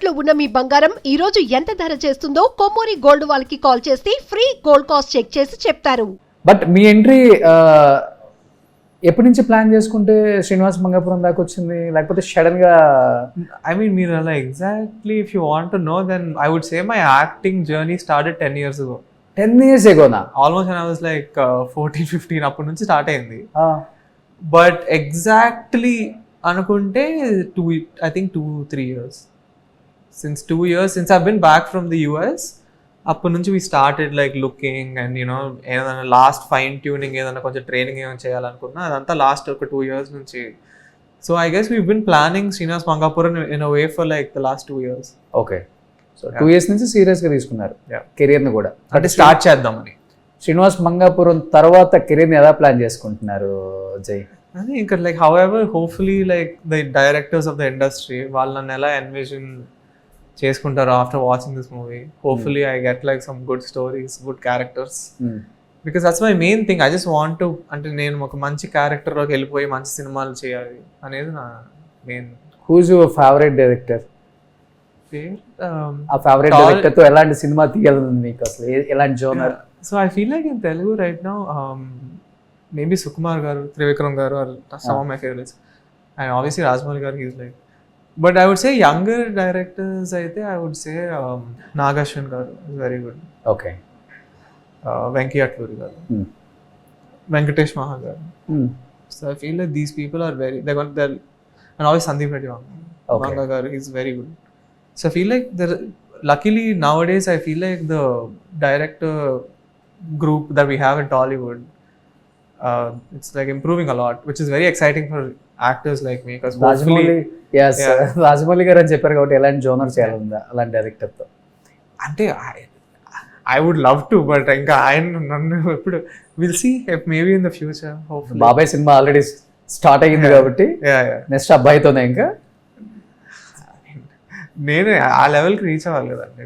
తాకట్టులో ఉన్న మీ బంగారం ఈ రోజు ఎంత ధర చేస్తుందో కొమ్మూరి గోల్డ్ వాళ్ళకి కాల్ చేస్తే ఫ్రీ గోల్డ్ కాస్ట్ చెక్ చేసి చెప్తారు. బట్ మీ ఎంట్రీ ఎప్పటి నుంచి ప్లాన్ చేసుకుంటే శ్రీనివాస్ మంగాపురం దాకా వచ్చింది, లేకపోతే సడన్ గా? I mean, మీరు అలా exactly if you want to know, then I would say my acting journey started 10 years ago. 10 years agoనా? Almost when I was like 14, 15 అప్పటి నుంచి స్టార్ట్ అయింది. బట్ ఎగ్జాక్ట్లీ అనుకుంటే I think 2-3 years. Since 2 years, since I've been back from the US, అప్పటి నుంచి we started like looking and ఏదైనా last fine tuning, ఏదైనా కొంచెం training ఏమైనా చేయాలనుకున్నా అదంతా లాస్ట్ ఒక 2 years నుంచి. So I guess we've been planning Srinivas Mangapuram in a way for like the last 2 years. Okay, so 2 years నుంచి సీరియస్గా తీసుకున్నారు కెరియర్ని కూడా, అంటే స్టార్ట్ చేద్దామని. శ్రీనివాస్ మంగాపురం తర్వాత కెరీర్ని ఎలా ప్లాన్ చేసుకుంటున్నారు జై? అదే ఇంకా like however hopefully like the directors of the industry వాళ్ళు నన్ను ఎలా ఎన్విజన్ చేసుకుంటారు after watching this movie. Hopefully I get like some good stories, good characters, because that's my main thing. I just want to, అంటే నేను ఒక మంచి క్యారెక్టర్లోకి వెళ్ళిపోయి మంచి సినిమాలు చేయాలి అనేది నా main. Whose your favourite director? ఆ ఫేవరెట్ డైరెక్టర్ తో ఎలాంటి సినిమా తీయాలని మీకు అసలు ఎలాంటి genre? So I feel like in Telugu right now maybe Sukumar garu, Trivikram garu are some of my favourites, and obviously Rajamouli garu is like. But I would say younger directors అయితే I would say Nagarjuna garu is very good. Okay. Venky Atluri garu, Venkatesh Maha garu. So I feel like these people are very they and always Sandeep Reddy Vanga garu is very good. So I feel like luckily nowadays I feel like the director group that we have in Tollywood, it's like improving a lot, which is very exciting for actors like me, because hopefully Rajamouli గారు అని చెప్పారు కాబట్టి ఎలాంటి genre చేయాలందా అలాంటి director తో? అంటే I would love to, but ఇంకా ఆయన నన్ను ఎప్పుడు we'll see if maybe in the future hopefully. బాబాయ్ సినిమా ఆల్రెడీ స్టార్ట్ అయ్యింది కాబట్టి నెక్స్ట్ అబ్బాయితోనే ఇంకా నేనే ఆ లెవెల్కి రీచ్ అవ్వాలి కదండి.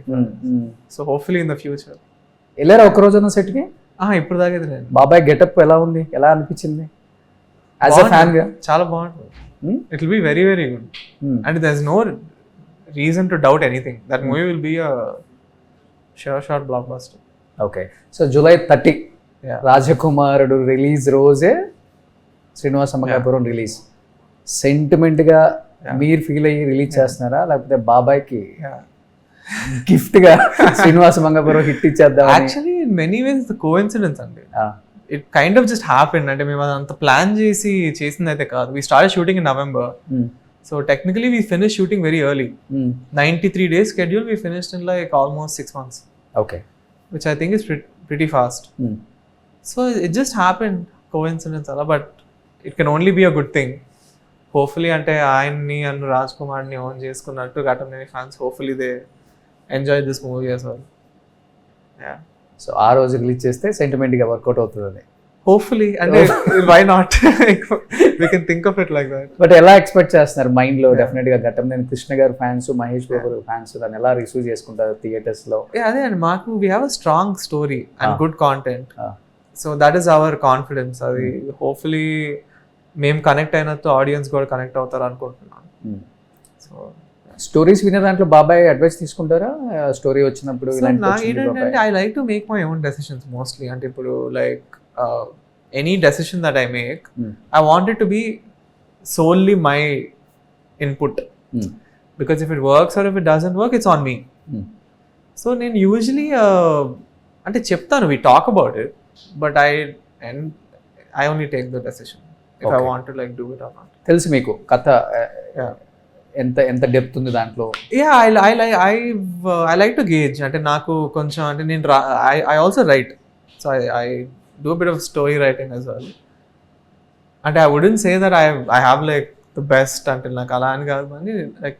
So hopefully in the future. వెళ్ళారా ఒక్క రోజున సెట్కి? ఇప్పుడు దాకా లేదు. బాబాయ్ గెటప్ ఎలా ఉంది, ఎలా అనిపించింది యాజ్ ఎ ఫ్యాన్ గా? చాలా బాగుంటుంది. It will be very very good, and there is no reason to doubt anything. That movie will be a sure shot blockbuster. Okay, so July 30 రాజకుమారుడు రిలీజ్ రోజే Srinivasa Mangapuram release. Sentiment గా మీరు feel అయ్యి release చేస్తున్నారా, లేకపోతే బాబాయ్కి gift గా Srinivasa Mangapuram hit ఇచ్చేద్దాం? Actually in many ways the coincidence అండి. It kind of just happened. అంటే మేము అదంతా ప్లాన్ చేసింది అయితే కాదు. We started shooting in November. So technically we finish shooting very early. 93 days schedule we finished in like almost 6 months. Okay, which I think is pretty fast. So it just happened, coincidence ala, but it can only be a good thing. Hopefully అంటే ఆయన్ని and Raj కుమార్ని own చేసుకున్నట్టు Ghattamaneni fans hopefully they enjoy this movie as well. So ఆ రోజు release చేస్తే సెంటిమెంట్గా work out అవుతుంది hopefully. అంటే why not, we can think of it like that. But ఎలా ఎక్స్పెక్ట్ చేస్తున్నారు మైండ్ లో? డెఫినెట్ గా ఘటమనేని కృష్ణ గారు ఫ్యాన్స్, మహేష్ బాబు ఫ్యాన్స్ దాన్ని ఎలా రిసీవ్ చేసుకుంటారు థియేటర్స్ లో? అదే అండి, మాకు we have a strong story and good content. So that is our confidence. అది హోప్ఫుల్లీ మేము కనెక్ట్ అయినట్టు ఆడియన్స్ కూడా కనెక్ట్ అవుతారు అనుకుంటున్నాను. సో స్టోరీస్ వినే దాంట్లో బాబాయ్ అడ్వైస్ తీసుకుంటారా స్టోరీ వచ్చినప్పుడు? ఏంటంటే I like to make my own decisions mostly. అంటే ఇప్పుడు like any decision that I make, I want it to be solely my input, because if it works or if it doesn't work it's on me. So నేను usually అంటే చెప్తాను, we talk about it, but I only take the decision if I want to like do it or not. తెలుసు మీకు కథ ఎంత depth ఉంది దాంట్లో? I like to gauge. అంటే నాకు కొంచెం అంటే నేను I also write, so I do a bit of story writing as well. అంటే I wouldn't say that I have like the best అంటే నాకు అలా అని కాదు, కానీ like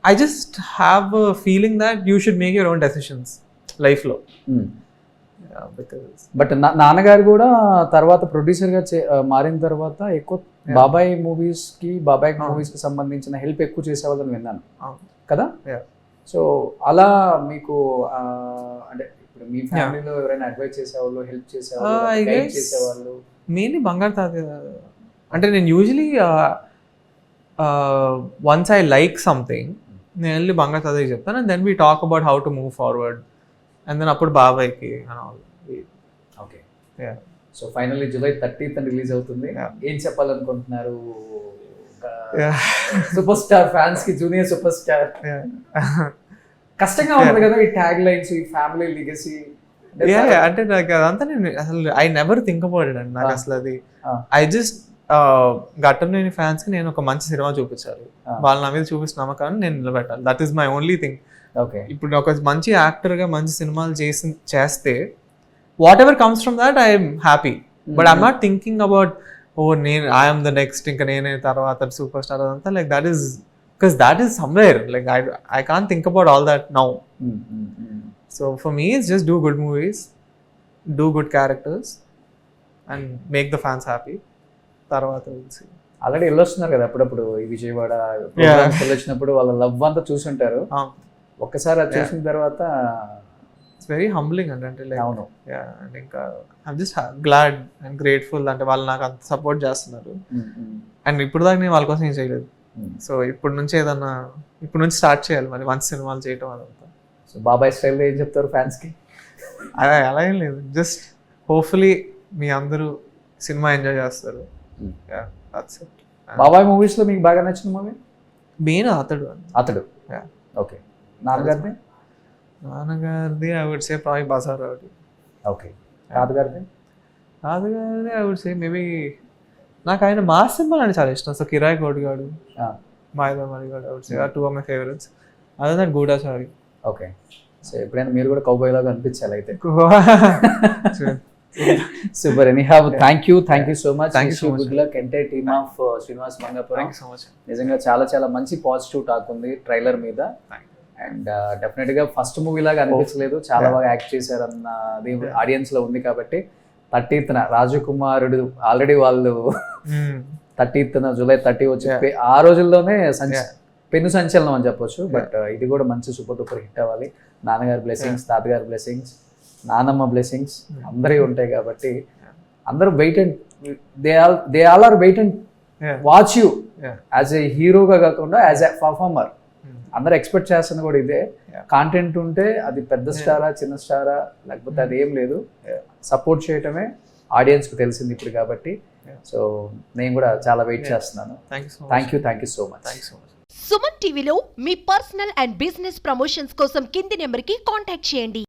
I just have a feeling that you should make your own decisions life లో. But నాన్నగారు కూడా తర్వాత ప్రొడ్యూసర్ గా మారిన తర్వాత ఎక్కువ బాబాయ్ మూవీస్ కి సంబంధించిన హెల్ప్ ఎక్కువ చేసేవాళ్ళని విన్నాను కదా. సో అలా మీకు అంటే ఇప్పుడు మీ ఫ్యామిలీలో ఎవరైనా అడ్వైస్ చేసేవాళ్ళు, హెల్ప్ చేసేవాళ్ళు? మెయిన్లీ బంగారు తాత. అంటే నేను usually once I like something నేను వెళ్ళి బంగా చదివి చెప్తాను and then we talk about how to move forward and then అప్పుడు బాబాయ్కి okay. So finally July 30th release అవుతుంది. ఏం చెప్పాలనుకుంటున్నారు సూపర్ స్టార్ ఫ్యాన్స్ కి, జూనియర్ సూపర్ స్టార్? కష్టంగా ఉంటుంది కదా ఈ ట్యాగ్ లైన్స్, ఈ ఫ్యామిలీ లిగసీ. అంటే నాకు అదంతా నేను అసలు I never think about it అండి. నాకు అసలు అది ఐ జస్ట్ ఘట్టంలేని ఫ్యాన్స్ కి నేను ఒక మంచి సినిమా చూపించాలి, వాళ్ళు నా మీద చూపిస్తున్న నమ్మకాన్ని నేను నిలబెట్టాలి. That is my only thing. Okay. ఇప్పుడు ఒక మంచి యాక్టర్ గా మంచి సినిమాలు చేస్తే what ever comes from that I'm happy. But I'm not thinking about నేను ఐఎమ్ ద నెక్స్ట్, ఇంకా నేనే తర్వాత సూపర్ స్టార్ అదంతా. Like that is because that is somewhere. Like I can't think about all that now. So for me it's just do good movies, do good characters and make the fans happy. తర్వాత already వెళ్ళొస్తున్నారు కదా అప్పుడప్పుడు ఈ Vijayawada programmes వెళ్ళొచ్చినప్పుడు వాళ్ళ love అంతా చూసుంటారు. ఒక్కసారి అది చూసిన తర్వాత ఇట్స్ వెరీ హంబ్లింగ్ అండి. అంటే లైక్ అవును. అండ్ ఇంకా I'm just glad and grateful అంటే వాళ్ళు నాకు అంత సపోర్ట్ చేస్తున్నారు. అండ్ ఇప్పుడు దాకా నేను వాళ్ళ కోసం ఏం చేయలేదు. సో ఇప్పుడు నుంచి ఏదన్నా ఇప్పుడు నుంచి స్టార్ట్ చేయాలి మరి మంచి సినిమాలు చేయటం అదంతా. సో బాబాయ్ స్టైల్లో ఏం చెప్తారు ఫ్యాన్స్ కి? అలా ఏం లేదు, జస్ట్ హోప్ఫుల్లీ మీ అందరూ సినిమా ఎంజాయ్ చేస్తారు. బాబాయ్ మూవీస్ లో మీకు బాగా నచ్చిన మూవీ? మెయిన్ అతడు. ఓకే. నాన్నగారిది ఐ వుడ్ సే ప్రాబబ్లీ బజార్ ఒకటి. ఓకే. తాతగారిది ఐ వుడ్ సే మేబీ నాకు ఆయన మా సినిమాలు అంటే చాలా ఇష్టం. సో కిరాయి కోడిగాడు, మాయదా మరిగాడు, I would say are 2 of my favourites. అదే దట్ గూఢచారి. ఓకే. సో ఎప్పుడైనా మీరు కూడా కౌబాయ్ లాగా అనిపించాలి అయితే. Super. Anyhow thank you so much. Good luck entire team of Srinivas Mangapuram. నిజంగా చాలా చాలా మంచి పాజిటివ్ టాక్ ఉంది ట్రైలర్ మీద. అండ్ డెఫినెట్ గా ఫస్ట్ మూవీ లాగా అనిపించలేదు, చాలా బాగా యాక్ట్ చేశారు అన్నది ఆడియన్స్ లో ఉంది. కాబట్టి 30th రాజకుమారుడు ఆల్రెడీ వాళ్ళు 30th July 30 వచ్చి ఆ రోజుల్లోనే పెను సంచలనం అని చెప్పొచ్చు. బట్ ఇది కూడా మంచి సూపర్ డూపర్ హిట్ అవ్వాలి. నాన్నగారి బ్లెస్సింగ్స్, తాతగారి బ్లెస్సింగ్స్, నానమ్మ బ్లెస్సింగ్స్ అందరూ ఉంటాయి. కాబట్టి అందరూ wait and they all are wait and watch you as a హీరోగా కాకుండా యాజ్ ఏ పర్ఫార్మర్. అందరూ ఎక్స్పెక్ట్ చేస్తున్న కూడా ఇదే. కాంటెంట్ ఉంటే అది పెద్ద స్టారా చిన్న స్టారా లేకపోతే అది ఏం లేదు, సపోర్ట్ చేయటమే ఆడియన్స్కి తెలిసింది ఇప్పుడు. కాబట్టి సో నేను కూడా చాలా వెయిట్ చేస్తున్నాను. Thank you so much. Suman టీవీలో మీ పర్సనల్ అండ్ బిజినెస్ ప్రమోషన్స్ కోసం కింది నెంబర్కి కాంటాక్ట్ చేయండి.